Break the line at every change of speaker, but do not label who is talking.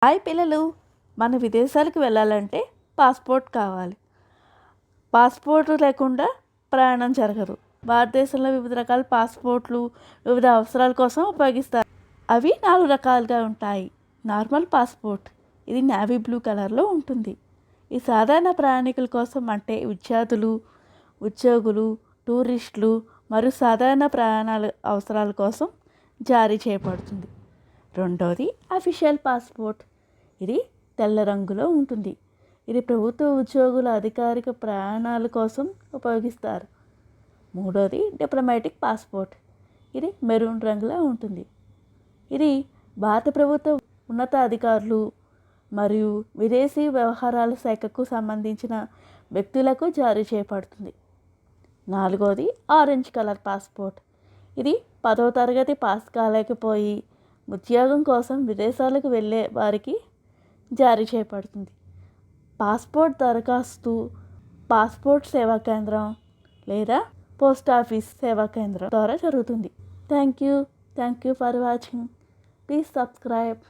Hi పిల్లలు, మన విదేశాలకు వెళ్ళాలంటే పాస్పోర్ట్ కావాలి. పాస్పోర్ట్ లేకుండా ప్రయాణం జరగదు. భారతదేశంలో వివిధ రకాల పాస్పోర్ట్లు వివిధ అవసరాల కోసం ఉపయోగిస్తారు. అవి 4 రకాలుగా ఉంటాయి. నార్మల్ పాస్పోర్ట్, ఇది నేవీ బ్లూ కలర్లో ఉంటుంది. ఈ సాధారణ ప్రయాణికుల కోసం, అంటే విద్యార్థులు, ఉద్యోగులు, టూరిస్టులు మరియు సాధారణ ప్రయాణాల అవసరాల కోసం జారీ చేయబడుతుంది. రెండవది అఫీషియల్ పాస్పోర్ట్, ఇది తెల్ల రంగులో ఉంటుంది. ఇది ప్రభుత్వ ఉద్యోగుల అధికారిక ప్రయాణాల కోసం ఉపయోగిస్తారు. మూడవది డిప్లొమాటిక్ పాస్పోర్ట్, ఇది మెరూన్ రంగులో ఉంటుంది. ఇది భారత ప్రభుత్వ ఉన్నత అధికారులు మరియు విదేశీ వ్యవహారాల శాఖకు సంబంధించిన వ్యక్తులకు జారీ చేయబడుతుంది. నాలుగవది ఆరెంజ్ కలర్ పాస్పోర్ట్, ఇది 10వ తరగతి పాస్ కాలేకపోయి ఉద్యోగం కోసం విదేశాలకు వెళ్ళే వారికి జారీ చేయబడుతుంది. పాస్పోర్ట్ దరఖాస్తు పాస్పోర్ట్ సేవా కేంద్రం లేదా పోస్ట్ ఆఫీస్ సేవా కేంద్రం ద్వారా జరుగుతుంది. Thank you for watching. Please subscribe.